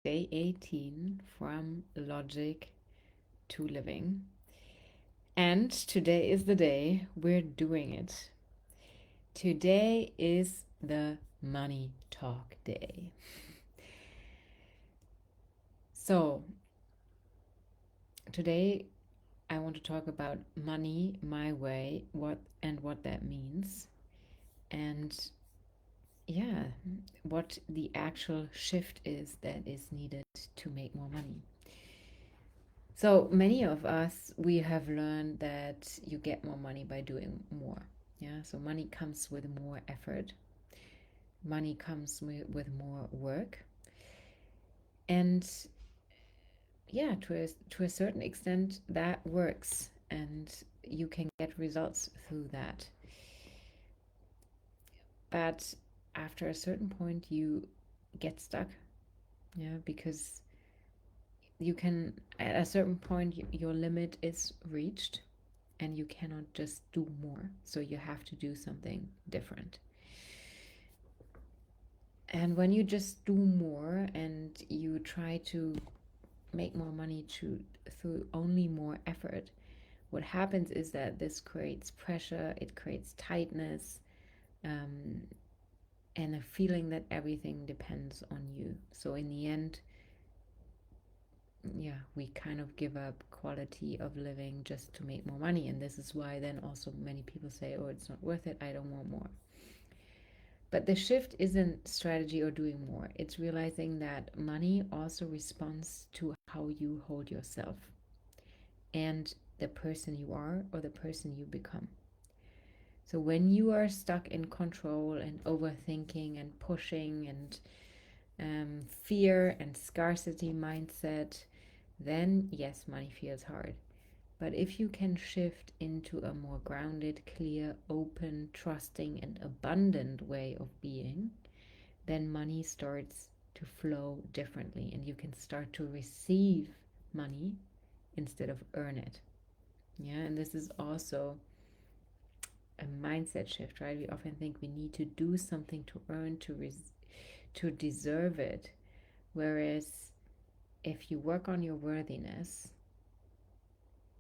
Day 18 from Logic to Living. And today is the day we're doing it. Today is the money talk day. So, today I want to talk about money my way, what that means, and yeah, what the actual shift is that is needed to make more money. So many of us, we have learned that you get more money by doing more. Yeah, so money comes with more effort, money comes with more work. And yeah, to a certain extent, that works and you can get results through that. But after a certain point, you get stuck. Yeah, because you can, at a certain point, your limit is reached and you cannot just do more. So you have to do something different. And when you just do more and you try to make more money through only more effort, what happens is that this creates pressure, it creates tightness, um, and a feeling that everything depends on you. So in the end, yeah, we kind of give up quality of living just to make more money. And this is why then also many people say, oh, it's not worth it, I don't want more. But the shift isn't strategy or doing more. It's realizing that money also responds to how you hold yourself and the person you are or the person you become. So when you are stuck in control and overthinking and pushing and fear and scarcity mindset, then yes, money feels hard. But if you can shift into a more grounded, clear, open, trusting, and abundant way of being, then money starts to flow differently and you can start to receive money instead of earn it. Yeah, and this is also a mindset shift, right? We often think we need to do something to earn, to deserve it. Whereas if you work on your worthiness,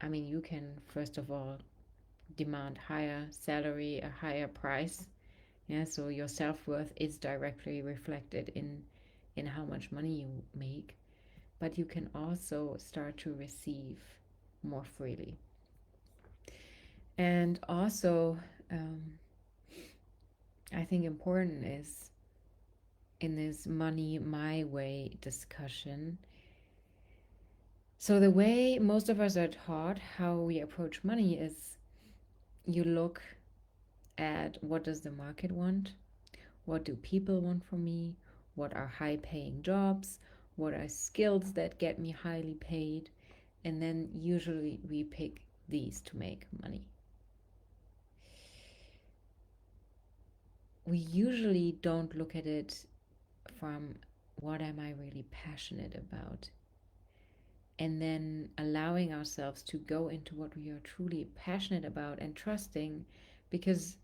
I mean, you can first of all demand higher salary, a higher price. Yeah, so your self-worth is directly reflected in how much money you make, but you can also start to receive more freely. And also, I think important is in this money my way discussion. So, the way most of us are taught how we approach money is you look at what does the market want? What do people want from me? What are high paying jobs? What are skills that get me highly paid? And then usually we pick these to make money. We usually don't look at it from what am I really passionate about? And then allowing ourselves to go into what we are truly passionate about and trusting, because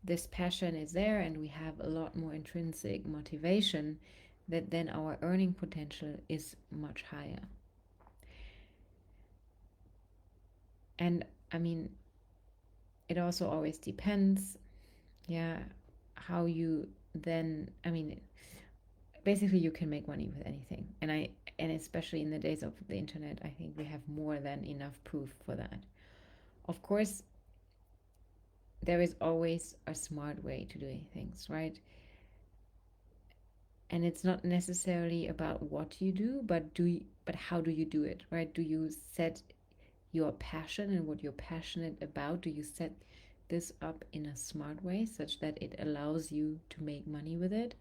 this passion is there and we have a lot more intrinsic motivation, that then our earning potential is much higher. And I mean, it also always depends, yeah, how you then, I mean, basically you can make money with anything. And especially in the days of the internet, I think we have more than enough proof for that. Of course, there is always a smart way to doing things, right? And it's not necessarily about what you do, but how do you do it, right? Do you set your passion and what you're passionate about, do you set this up in a smart way such that it allows you to make money with it?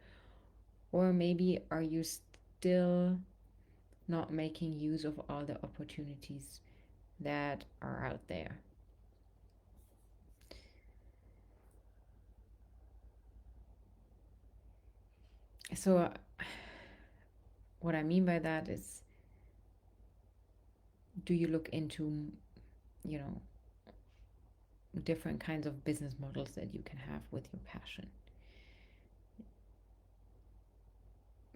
Or maybe are you still not making use of all the opportunities that are out there? So, what I mean by that is, do you look into, you know, different kinds of business models that you can have with your passion?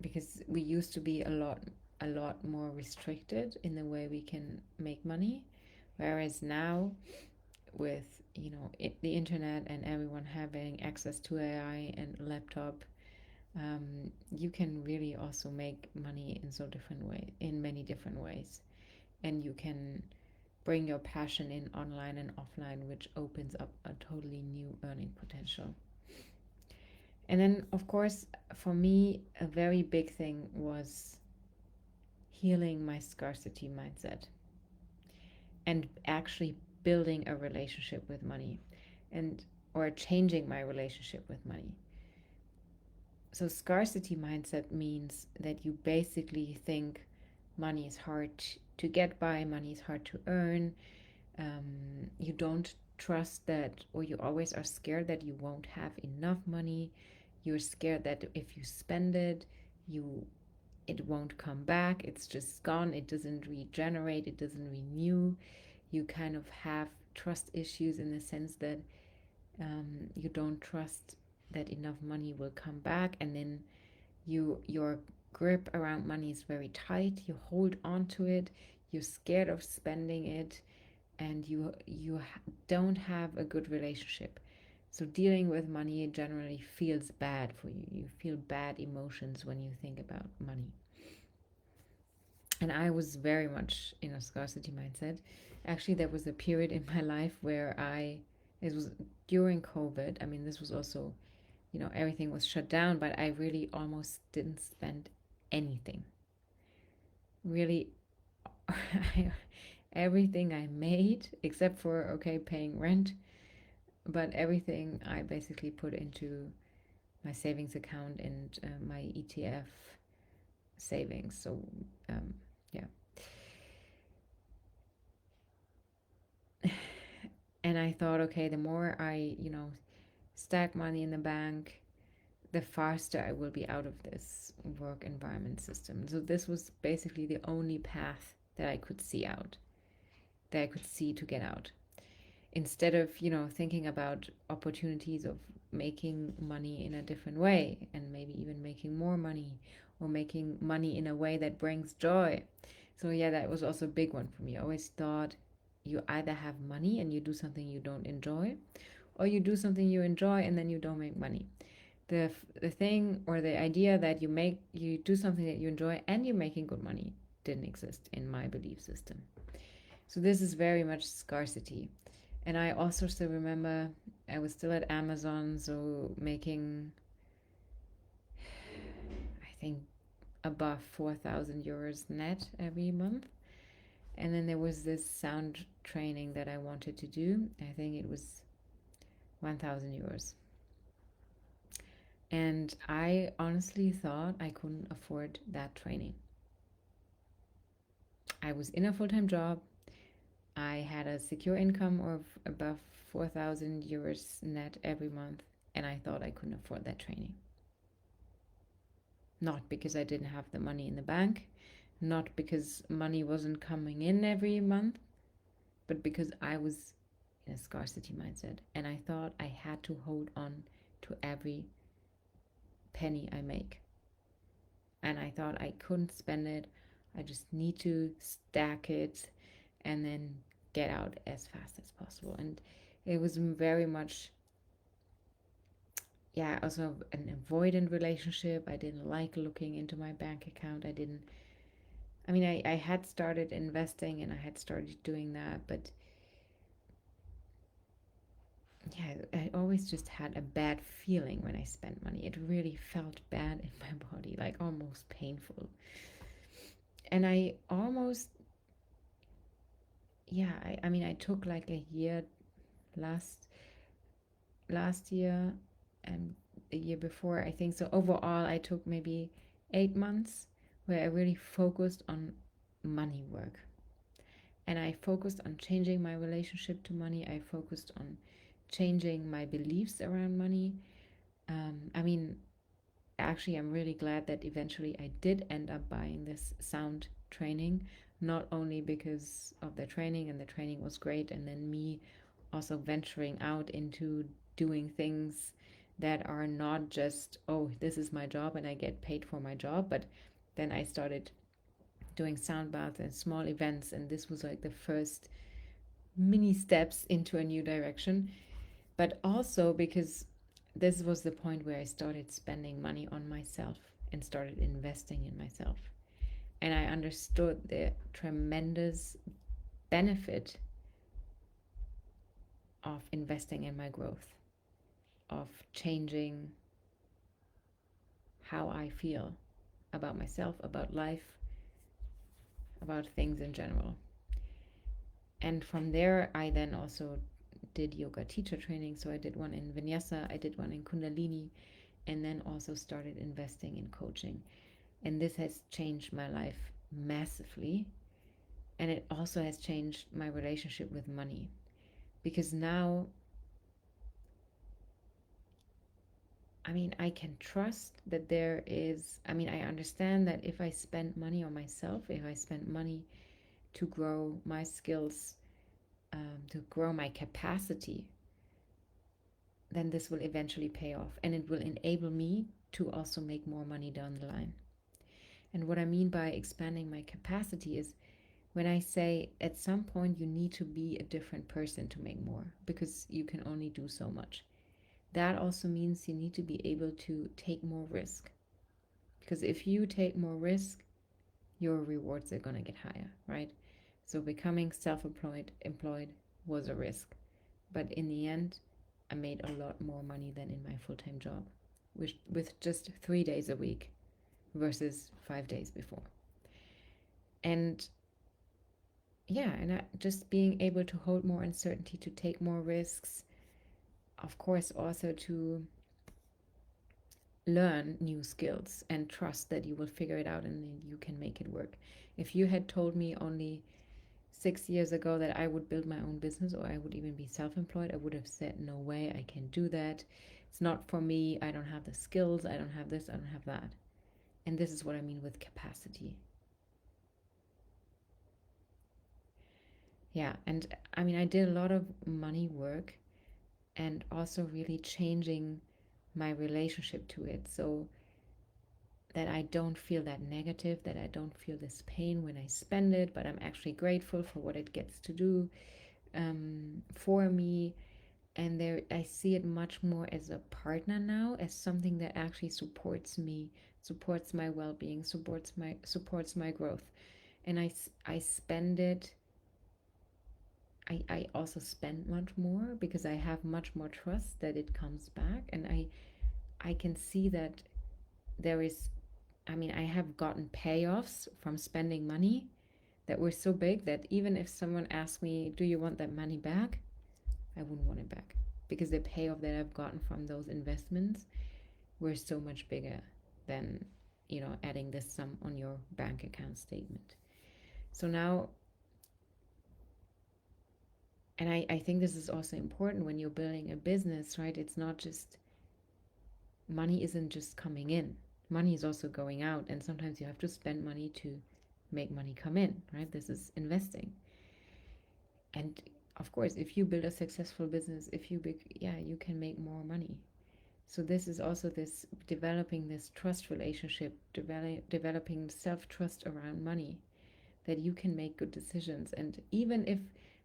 because we used to be a lot more restricted in the way we can make money, whereas now with the internet and everyone having access to AI and laptop, you can really also make money in many different ways, and you can bring your passion in online and offline, which opens up a totally new earning potential. And then, of course, for me, a very big thing was healing my scarcity mindset and actually building a relationship with money, and or changing my relationship with money. So scarcity mindset means that you basically think money is hard to get by, money is hard to earn. You don't trust that, or you always are scared that you won't have enough money. You're scared that if you spend it, it won't come back. It's just gone. It doesn't regenerate. It doesn't renew. You kind of have trust issues in the sense that you don't trust that enough money will come back, and then your grip around money is very tight. You hold on to it. You're scared of spending it, and you don't have a good relationship. So dealing with money generally feels bad for you. You feel bad emotions when you think about money. And I was very much in a scarcity mindset. Actually, there was a period in my life where it was during COVID. I mean, this was also, everything was shut down, but I really almost didn't spend anything. Really, everything I made, except for, okay, paying rent, but everything I basically put into my savings account and my ETF savings. So, yeah. And I thought, okay, the more I, stack money in the bank, the faster I will be out of this work environment system. So this was basically the only path that I could see to get out. Instead of, thinking about opportunities of making money in a different way, and maybe even making more money, or making money in a way that brings joy. So yeah, that was also a big one for me. I always thought you either have money and you do something you don't enjoy, or you do something you enjoy and then you don't make money. The thing, or the idea that you do something that you enjoy and you're making good money, didn't exist in my belief system. So this is very much scarcity. And I also still remember I was still at Amazon, so making, I think, above 4,000 euros net every month. And then there was this sound training that I wanted to do. I think it was 1,000 euros. And I honestly thought I couldn't afford that training. I was in a full-time job. I had a secure income of above 4,000 euros net every month, and I thought I couldn't afford that training. Not because I didn't have the money in the bank, not because money wasn't coming in every month, but because I was in a scarcity mindset, and I thought I had to hold on to every penny I make. And I thought I couldn't spend it. I just need to stack it and then get out as fast as possible. And it was very much, yeah, also an avoidant relationship. I didn't like looking into my bank account. I had started investing and I had started doing that, but yeah, I always just had a bad feeling when I spent money. It really felt bad in my body, like almost painful. And I almost, yeah, I took like a year last year and the year before, I think. So overall, I took maybe 8 months where I really focused on money work. And I focused on changing my relationship to money. I focused on changing my beliefs around money. I mean, actually, I'm really glad that eventually I did end up buying this sound training, not only because of the training, and the training was great, and then me also venturing out into doing things that are not just, oh, this is my job and I get paid for my job, but then I started doing sound baths and small events, and this was like the first mini steps into a new direction. But also because this was the point where I started spending money on myself and started investing in myself. And I understood the tremendous benefit of investing in my growth, of changing how I feel about myself, about life, about things in general. And from there, I then also did yoga teacher training. So I did one in Vinyasa, I did one in Kundalini, and then also started investing in coaching. And this has changed my life massively. And it also has changed my relationship with money. Because now, I mean, I can trust that there is, I mean, I understand that if I spend money on myself, if I spend money to grow my skills, to grow my capacity, then this will eventually pay off and it will enable me to also make more money down the line. And what I mean by expanding my capacity is when I say at some point you need to be a different person to make more because you can only do so much. That also means you need to be able to take more risk. Because if you take more risk, your rewards are going to get higher, right? So becoming employed was a risk. But in the end, I made a lot more money than in my full-time job, with just 3 days a week versus 5 days before. And yeah, and just being able to hold more uncertainty, to take more risks, of course, also to learn new skills and trust that you will figure it out and you can make it work. If you had told me only 6 years ago that I would build my own business or I would even be self-employed, I would have said, no way, I can't do that. It's not for me. I don't have the skills. I don't have this. I don't have that. And this is what I mean with capacity. Yeah. And I mean, I did a lot of money work and also really changing my relationship to it. So that I don't feel that negative, that I don't feel this pain when I spend it, but I'm actually grateful for what it gets to do for me. And there, I see it much more as a partner now, as something that actually supports me, supports my well-being, supports my growth. And I spend it. I also spend much more because I have much more trust that it comes back, and I can see that there is, I mean, I have gotten payoffs from spending money that were so big that even if someone asked me, do you want that money back? I wouldn't want it back because the payoff that I've gotten from those investments were so much bigger than, adding this sum on your bank account statement. So now, and I think this is also important when you're building a business, right? It's not just, money isn't just coming in, money is also going out. And sometimes you have to spend money to make money come in, right? This is investing. And of course, if you build a successful business, if you you can make more money. So this is also this developing this trust relationship, developing self-trust around money, that you can make good decisions. And even if,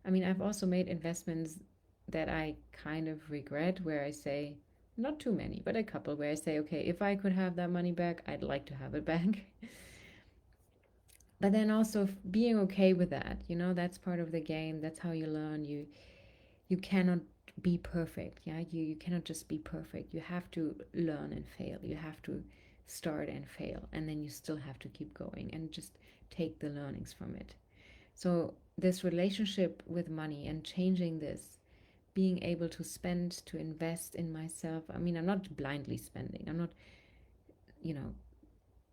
I mean, I've also made investments that I kind of regret, where I say, not too many, but a couple, where I say, okay, if I could have that money back, I'd like to have it back. But then also being okay with that, that's part of the game. That's how you learn. You cannot be perfect. Yeah, you cannot just be perfect. You have to learn and fail. You have to start and fail, and then you still have to keep going and just take the learnings from it. So this relationship with money and changing this, being able to spend, to invest in myself. I mean, I'm not blindly spending. I'm not, you know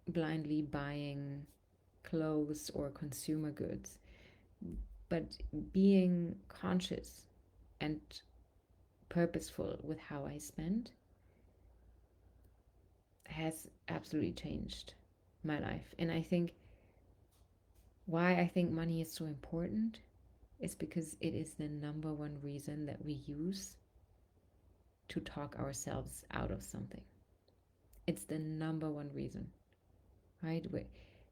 blindly buying clothes or consumer goods, but being conscious and purposeful with how I spend has absolutely changed my life. And I think why I think money is so important is because it is the number one reason that we use to talk ourselves out of something. It's the number one reason, right?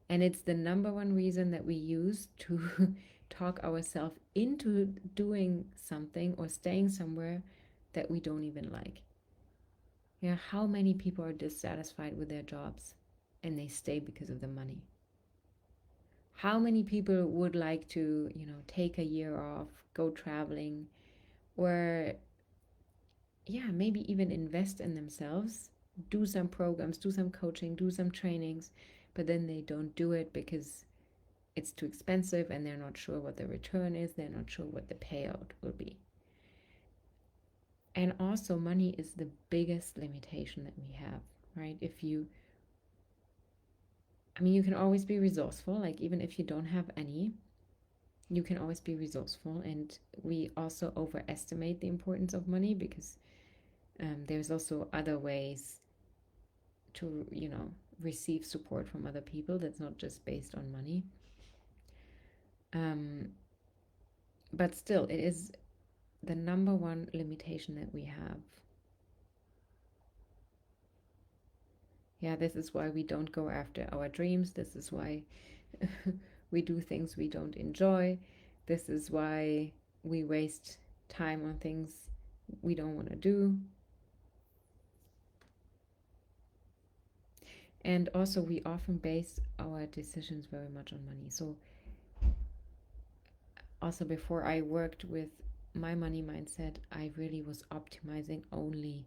And it's the number one reason that we use to talk ourselves into doing something or staying somewhere that we don't even like. Yeah, how many people are dissatisfied with their jobs and they stay because of the money? How many people would like to, take a year off, go traveling, or yeah, maybe even invest in themselves, do some programs, do some coaching, do some trainings, but then they don't do it because it's too expensive and they're not sure what the return is, they're not sure what the payout will be. And also, money is the biggest limitation that we have, right? You can always be resourceful, like even if you don't have any, you can always be resourceful. And we also overestimate the importance of money because there's also other ways to, receive support from other people that's not just based on money. But still, it is the number one limitation that we have. Yeah, this is why we don't go after our dreams. This is why we do things we don't enjoy. This is why we waste time on things we don't want to do. And also, we often base our decisions very much on money. So, also, before I worked with my money mindset, I really was optimizing only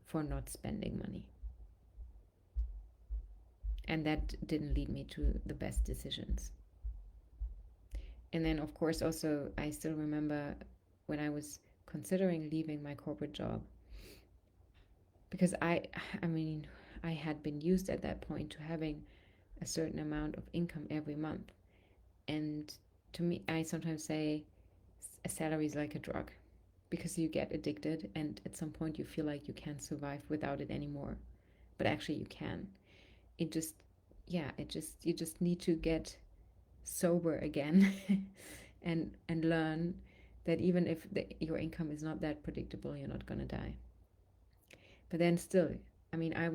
for not spending money. And that didn't lead me to the best decisions. And then, of course, also, I still remember when I was considering leaving my corporate job, because I mean, I had been used at that point to having a certain amount of income every month. And to me, I sometimes say a salary is like a drug because you get addicted, and at some point, you feel like you can't survive without it anymore. But actually, you can. It just, yeah, you just need to get sober again and learn that even if your income is not that predictable, you're not going to die. But then still, I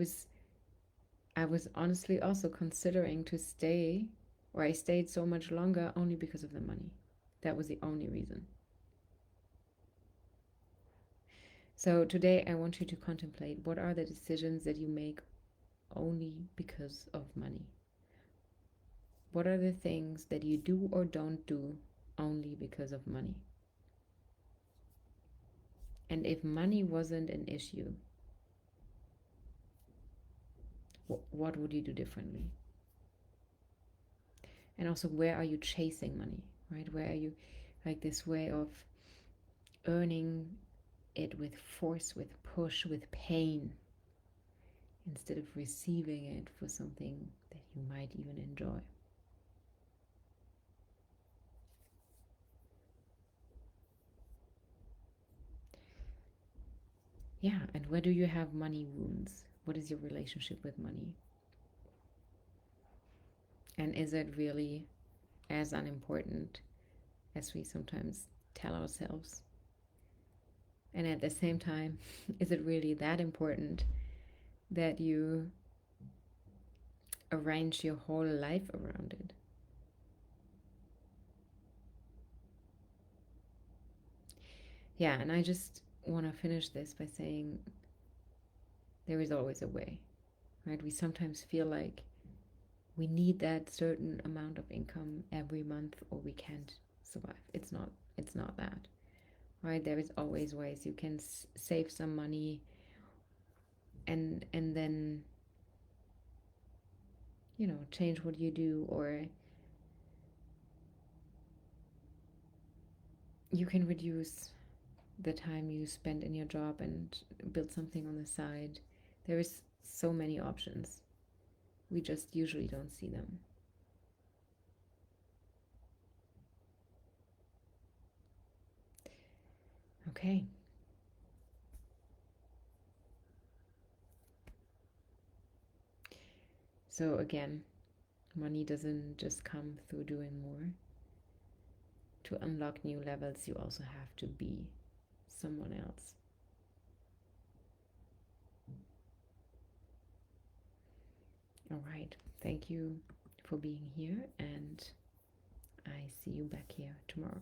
was honestly also considering to stay, or I stayed so much longer only because of the money. That was the only reason. So today I want you to contemplate, what are the decisions that you make only because of money? What are the things that you do or don't do only because of money? And if money wasn't an issue, what would you do differently? And also, where are you chasing money, right? Where are you, like, this way of earning it with force, with push, with pain, instead of receiving it for something that you might even enjoy? Yeah, and where do you have money wounds? What is your relationship with money? And is it really as unimportant as we sometimes tell ourselves? And at the same time, is it really that important that you arrange your whole life around it? Yeah, and I just want to finish this by saying there is always a way, right? We sometimes feel like we need that certain amount of income every month or we can't survive. It's not that, right? There is always ways you can save some money and then change what you do, or you can reduce the time you spend in your job and build something on the side. There is so many options. We just usually don't see them. Okay. So again, money doesn't just come through doing more. To unlock new levels, you also have to be someone else. All right. Thank you for being here, and I see you back here tomorrow.